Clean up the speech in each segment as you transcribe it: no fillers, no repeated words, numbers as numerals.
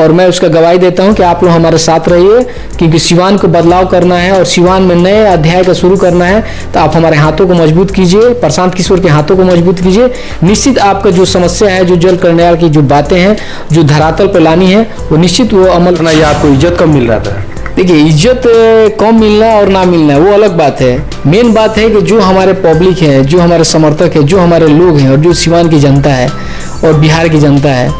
और मैं उसका गवाही देता हूं कि आप लोग हमारे साथ रहिए, क्योंकि सिवान को बदलाव करना है और सिवान में नए अध्याय का शुरू करना है। तो आप हमारे हाथों को मजबूत कीजिए, प्रशांत किशोर के हाथों को मजबूत कीजिए। निश्चित आपका जो समस्या है, जो जल कल्याण की जो बातें हैं, जो धरातल पर लानी है, वो निश्चित वो अमल करना। ये आपको इज्जत कब मिल रहा था? देखिए, इज्जत कम मिलना और ना मिलना वो अलग बात है। मेन बात है कि जो हमारे पब्लिक है, जो हमारे समर्थक है, जो हमारे लोग हैं और जो सिवान की जनता है और बिहार की जनता है,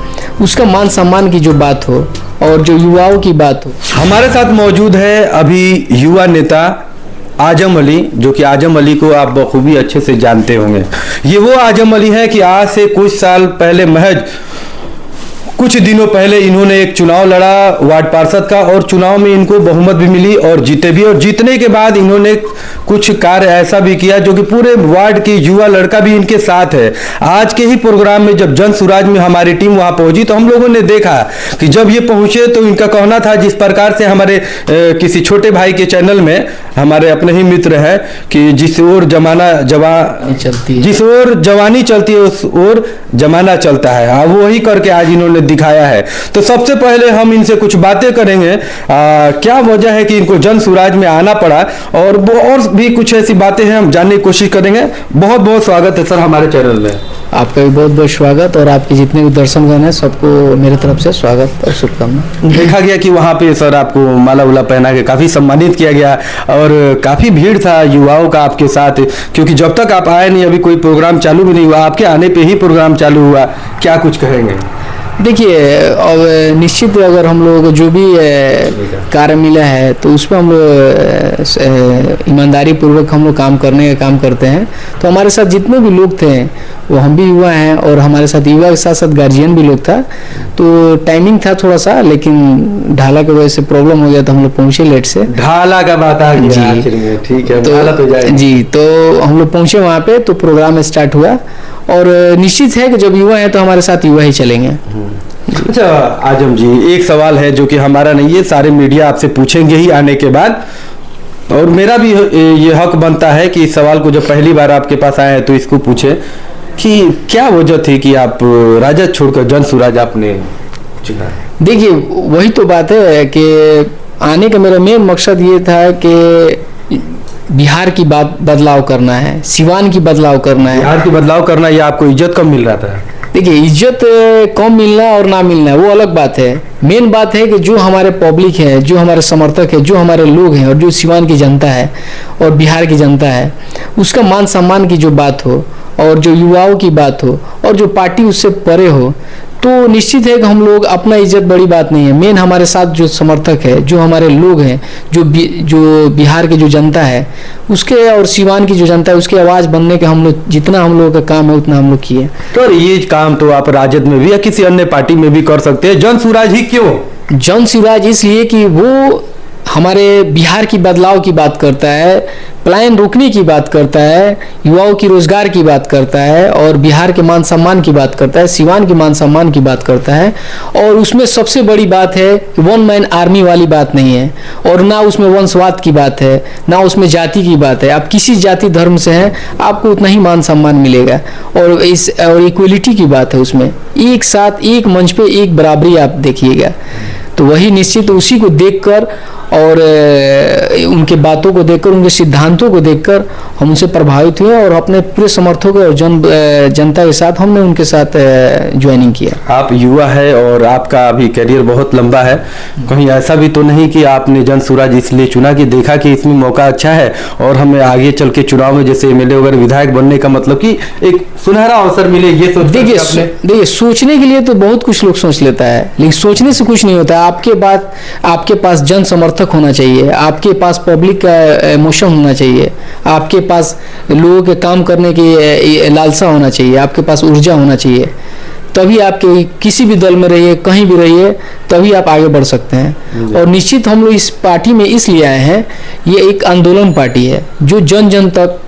उसका मान सम्मान की जो बात हो और जो युवाओं की बात हो। हमारे साथ मौजूद है अभी युवा नेता आजम अली, जो कि आजम अली को आप बखूबी अच्छे से जानते होंगे। ये वो आजम अली है कि आज से कुछ साल पहले, महज कुछ दिनों पहले इन्होंने एक चुनाव लड़ा वार्ड पार्षद का, और चुनाव में इनको बहुमत भी मिली और जीते भी। और जीतने के बाद इन्होंने कुछ कार्य ऐसा भी किया जो कि पूरे वार्ड की युवा लड़का भी इनके साथ है। आज के ही प्रोग्राम में जब जन सुराज में हमारी टीम वहां पहुंची तो हम लोगों ने देखा कि जब ये पहुंचे तो इनका कहना था, जिस प्रकार से हमारे किसी छोटे भाई के चैनल में हमारे अपने ही मित्र है कि जिस ओर जवानी चलती है उस ओर जमाना चलता है। वही करके आज इन्होंने दिखाया है। तो सबसे पहले हम इनसे कुछ बातें करेंगे, क्या वजह है कि इनको जन सुराज में आना पड़ा, और भी कुछ ऐसी बातें हैं हम जानने की कोशिश करेंगे। बहुत बहुत स्वागत है सर हमारे चैनल में। आपका भी बहुत बहुत स्वागत, और आपके जितने भी दर्शकगण हैं सबको मेरे तरफ से स्वागत और शुभकामना। देखा गया कि वहाँ पे सर आपको माला उला पहना के काफ़ी सम्मानित किया गया, और काफ़ी भीड़ था युवाओं का आपके साथ, क्योंकि जब तक आप आए नहीं अभी कोई प्रोग्राम चालू भी नहीं हुआ, आपके आने पे ही प्रोग्राम चालू हुआ। क्या कुछ कहेंगे? देखिए, और निश्चित अगर हम लोग जो भी कार्य मिला है तो उसमें हम लोग ईमानदारी पूर्वक हम लोग काम करने का काम करते हैं। तो हमारे साथ जितने भी लोग थे वो हम भी युवा हैं, और हमारे साथ युवा के साथ साथ गार्जियन भी लोग था। तो टाइमिंग था थोड़ा सा, लेकिन ढाला की वजह से प्रॉब्लम हो गया तो हम लोग पहुँचे लेट से। ढाला का बात आ गया जी, ठीक है, तो जी, तो हम लोग पहुँचे वहाँ पे, तो प्रोग्राम स्टार्ट हुआ। और निश्चित है कि जब युवा है तो हमारे साथ युवा ही चलेंगे। अच्छा आजम जी, एक सवाल है जो कि हमारा नहीं है, सारे मीडिया आपसे पूछेंगे ही आने के बाद, और मेरा भी ये हक बनता है कि इस सवाल को जब पहली बार आपके पास आए हैं तो इसको पूछे कि क्या वजह थी कि आप राजद छोड़कर जन सुराज आपने चुना? देखिए, वही तो बात है कि आने का मेरा मेन मकसद ये था कि बिहार की बात बदलाव करना है, सिवान की बदलाव करना है। बिहार की बदलाव करना, ये आपको इज्जत कब मिल रहा था? देखिए, इज्जत कम मिलना और ना मिलना वो अलग बात है। मेन बात है कि जो हमारे पब्लिक है, जो हमारे समर्थक है, जो हमारे लोग हैं और जो सिवान की जनता है और बिहार की जनता है, उसका मान सम्मान की जो बात हो और जो युवाओं की बात हो और जो पार्टी उससे परे हो, तो निश्चित है कि हम लोग अपना इज्जत बड़ी बात नहीं है। मेन हमारे साथ जो समर्थक है, जो हमारे लोग हैं, जो बिहार की जो जनता है उसके, और सिवान की जो जनता है उसकी आवाज़ बनने के हम लोग जितना हम लोगों का काम है उतना हम लोग किए। तो ये काम तो आप राजद में भी या किसी अन्य पार्टी में भी कर सकते हैं, जन सुराज ही क्यों? जन सुराज इसलिए कि वो हमारे बिहार की बदलाव की बात करता है, पलायन रोकने की बात करता है, युवाओं की रोजगार की बात करता है, और बिहार के मान सम्मान की बात करता है, सिवान के मान सम्मान की बात करता है। और उसमें सबसे बड़ी बात है कि वन मैन आर्मी वाली बात नहीं है, और ना उसमें वंशवाद की बात है, ना उसमें जाति की बात है। आप किसी जाति धर्म से हैं आपको उतना ही मान सम्मान मिलेगा, और इक्वलिटी की बात है। उसमें एक साथ एक मंच पे एक बराबरी आप देखिएगा। तो वही निश्चित उसी को देखकर और उनके बातों को देखकर, उनके सिद्धांतों को देखकर हम उनसे प्रभावित हुए और अपने पूरे समर्थकों और जनता के साथ हमने उनके साथ ज्वाइनिंग किया। आप युवा है और आपका अभी करियर बहुत लंबा है, कहीं ऐसा भी तो नहीं कि आपने जन सुराज इसलिए चुना कि देखा कि इसमें मौका अच्छा है और हमें आगे चल के चुनाव में जैसे एमएलए वगैरह विधायक बनने का मतलब कि एक सुनहरा अवसर मिले, ये सोच? देखिए, सोचने के लिए तो बहुत कुछ लोग सोच लेता है, लेकिन सोचने से कुछ नहीं होता। आपके पास जन समर्थक होना चाहिए, आपके पास पब्लिक का इमोशन होना चाहिए, आपके पास लोगों के काम करने की लालसा होना चाहिए, आपके पास ऊर्जा होना चाहिए। तभी आप किसी भी दल में रहिए, कहीं भी रहिए, तभी आप आगे बढ़ सकते हैं। और निश्चित हम लोग इस पार्टी में इसलिए आए हैं, ये एक आंदोलन पार्टी है जो जन जन तक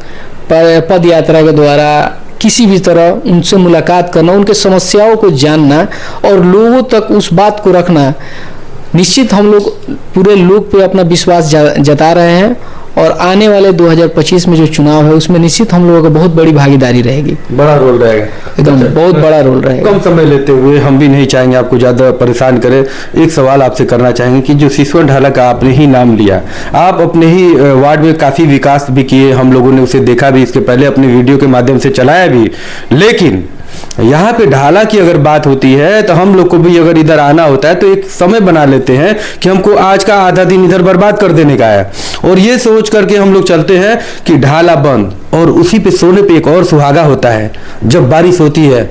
पद यात्रा के द्वारा किसी भी तरह उनसे मुलाकात करना, उनके समस्याओं को जानना और लोगों तक उस बात को रखना निश्चित हम लोग पूरे लोग पे अपना विश्वास जता रहे हैं और आने वाले 2025 में जो चुनाव है उसमें निश्चित हम लोगों का बहुत बड़ी भागीदारी रहेगी, बड़ा रोल रहेगा, एकदम बहुत बड़ा रोल रहेगा। कम समय लेते हुए हम भी नहीं चाहेंगे आपको ज़्यादा परेशान करें, एक सवाल आपसे करना चाहेंगे कि जो सिसवन ढाला का आपने ही नाम लिया, आप अपने ही वार्ड में काफ़ी विकास भी किए, हम लोगों ने उसे देखा भी, इसके पहले अपने वीडियो के माध्यम से चलाया भी, लेकिन यहाँ पे ढाला की अगर बात होती है तो हम लोग को भी अगर इधर आना होता है तो एक समय बना लेते हैं कि हमको आज का आधा दिन इधर बर्बाद कर देने का है, और ये सोच करके हम लोग चलते हैं कि ढाला बंद, और उसी पे सोने पे एक और सुहागा होता है जब बारिश होती है,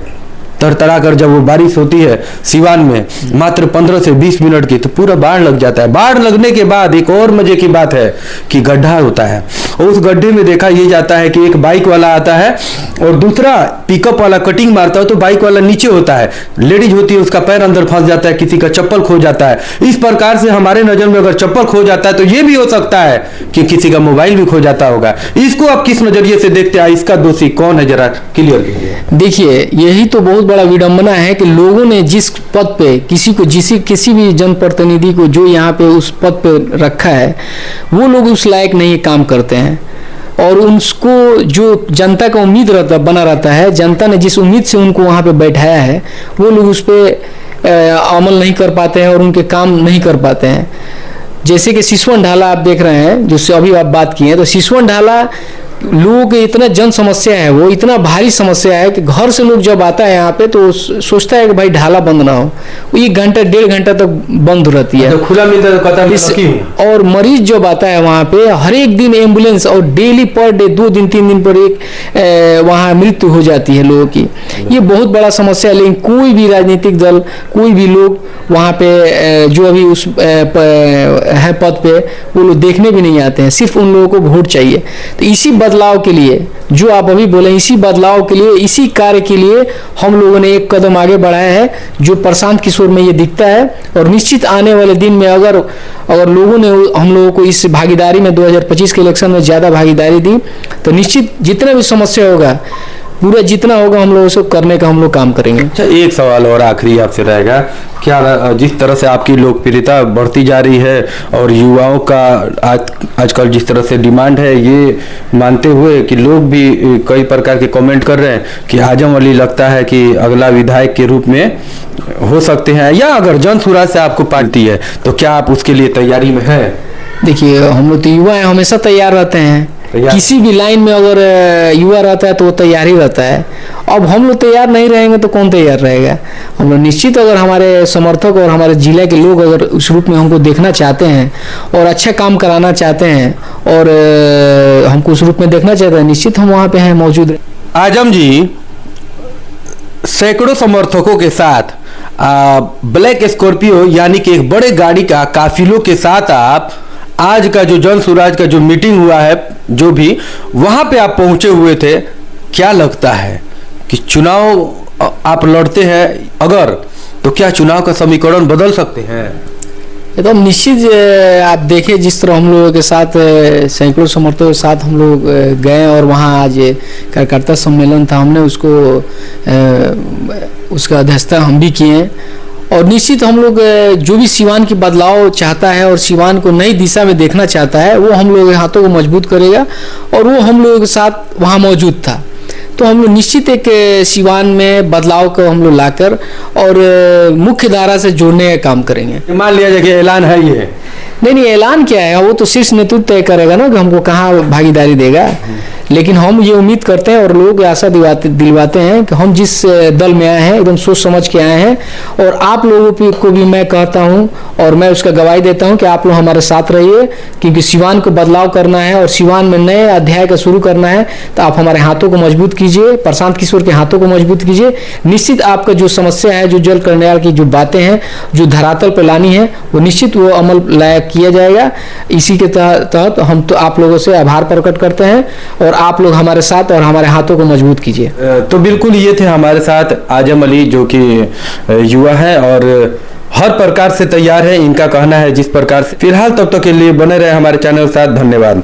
तरतरा कर जब वो बारिश होती है सिवान में मात्र 15 से 20 मिनट की, तो पूरा बाढ़ लग जाता है। बाढ़ लगने के बाद एक और मजे की बात है कि गड्ढा होता है, और उस गड्ढे में देखा ये जाता है कि एक बाइक वाला आता है और दूसरा पिकअप वाला कटिंग मारता है, तो बाइक वाला नीचे होता है, लेडीज होती है उसका पैर अंदर फंस जाता है, किसी का चप्पल खो जाता है। इस प्रकार से हमारे नजर में अगर चप्पल खो जाता है तो ये भी हो सकता है कि किसी का मोबाइल भी खो जाता होगा। इसको आप किस नजरिए से देखते हैं, इसका दोषी कौन है, जरा क्लियर कीजिए। देखिए, यही तो बहुत बड़ा विडंबना है कि लोगों ने जिस पद पे किसी भी जनप्रतिनिधि को जो यहाँ पे उस पद पे रखा है, वो लोग उस लायक नहीं काम करते हैं, और उसको जो जनता का उम्मीद बना रहता है, जनता ने जिस उम्मीद से उनको वहाँ पे बैठाया है, वो लोग उस पर अमल नहीं कर पाते हैं और उनके काम नहीं कर पाते हैं। जैसे कि सिसवन ढाला आप देख रहे हैं, जिससे अभी आप बात की है, तो सिसवन ढाला लोगों के इतना जन समस्या है, वो इतना भारी समस्या है कि घर से लोग जब आता है यहाँ पे तो सोचता है कि भाई ढाला बंद ना हो, वो 1 घंटा 1.5 घंटा तक बंद रहती है, तो खुला मिलता है, पता नहीं। और मरीज जब आता है वहाँ पे हर एक दिन एम्बुलेंस, और डेली पर डे 2 दिन 3 दिन पर एक वहाँ मृत्यु हो जाती है लोगों की। ये बहुत बड़ा समस्या है, लेकिन कोई भी राजनीतिक दल, कोई भी लोग वहाँ पे जो अभी उस है पद पे, वो लोग देखने भी नहीं आते हैं, सिर्फ उन लोगों को वोट चाहिए। तो इसी बदलाव के लिए जो आप अभी बोले, इसी बदलाव के लिए, इसी कार्य के लिए हम लोगों ने एक कदम आगे बढ़ाया है, जो प्रशांत किशोर में ये दिखता है। और निश्चित आने वाले दिन में अगर लोगों ने हम लोगों को इस भागीदारी में 2025 के इलेक्शन में ज़्यादा भागीदारी दी, तो निश्चित जितना भी समस्या होगा, पूरा जितना होगा हम लोगों से करने का हम लोग काम करेंगे। अच्छा, एक सवाल और आखिरी आपसे रहेगा, क्या जिस तरह से आपकी लोकप्रियता बढ़ती जा रही है और युवाओं का आजकल जिस तरह से डिमांड है, ये मानते हुए कि लोग भी कई प्रकार के कमेंट कर रहे हैं कि आजम अली लगता है कि अगला विधायक के रूप में हो सकते हैं, या अगर जन सुराज से आपको पाती है तो क्या आप उसके लिए तैयारी में हैं? देखिए, हम लोग तो युवा हैं, हमेशा तैयार रहते हैं। किसी भी लाइन में अगर युवा रहता है तो वो तैयार ही रहता है। अब हम लोग तैयार नहीं रहेंगे तो कौन तैयार रहेगा? हम लोग निश्चित, अगर हमारे समर्थक और हमारे जिले के लोग अगर उस रूप में हमको देखना चाहते हैं और अच्छा काम कराना चाहते हैं और हमको उस रूप में देखना चाहते हैं, निश्चित हम वहाँ पे हैं, मौजूद हैं। आजम जी, सैकड़ों समर्थकों के साथ ब्लैक स्कॉर्पियो यानी कि एक बड़े गाड़ी का काफिलों के साथ आप आज का जो जन सुराज का जो मीटिंग हुआ है, जो भी वहां पे आप पहुंचे हुए थे, क्या लगता है कि चुनाव आप लड़ते हैं अगर, तो क्या चुनाव का समीकरण बदल सकते हैं? एकदम निश्चित। आप देखिए, जिस तरह हम लोगों के साथ सैकड़ों समर्थकों के साथ हम लोग गए और वहाँ आज कार्यकर्ता सम्मेलन था, हमने उसका अध्यक्षता हम भी किए। और निश्चित हम लोग जो भी सिवान की बदलाव चाहता है और सिवान को नई दिशा में देखना चाहता है, वो हम लोग के हाथों को मजबूत करेगा, और वो हम लोगों के साथ वहाँ मौजूद था। तो हम लोग निश्चित एक सिवान में बदलाव को हम लोग लाकर और मुख्य धारा से जोड़ने का काम करेंगे। मान लिया जाए कि ऐलान है ये? नहीं, ऐलान क्या है, वो तो शीर्ष नेतृत्व तय करेगा ना कि हमको कहाँ भागीदारी देगा। लेकिन हम ये उम्मीद करते हैं और लोग आशा दिलवाते हैं कि हम जिस दल में आए हैं एकदम सोच समझ के आए हैं, और आप लोगों को भी मैं कहता हूं और मैं उसका गवाही देता हूं कि आप लोग हमारे साथ रहिए, क्योंकि सिवान को बदलाव करना है और सिवान में नए अध्याय का शुरू करना है। तो आप हमारे हाथों को मजबूत कीजिए, प्रशांत किशोर के हाथों को मजबूत कीजिए। निश्चित आपका जो समस्या है, जो जल कल्याण की जो बातें हैं, जो धरातल पर लानी है, वो निश्चित वो अमल लायक किया जाएगा। इसी के तहत हम तो आप लोगों से आभार प्रकट करते हैं, और आप लोग हमारे साथ और हमारे हाथों को मजबूत कीजिए। तो बिल्कुल ये थे हमारे साथ आजम अली, जो कि युवा है और हर प्रकार से तैयार है, इनका कहना है जिस प्रकार से। फिलहाल तब तक के लिए बने रहे हमारे चैनल के साथ। धन्यवाद।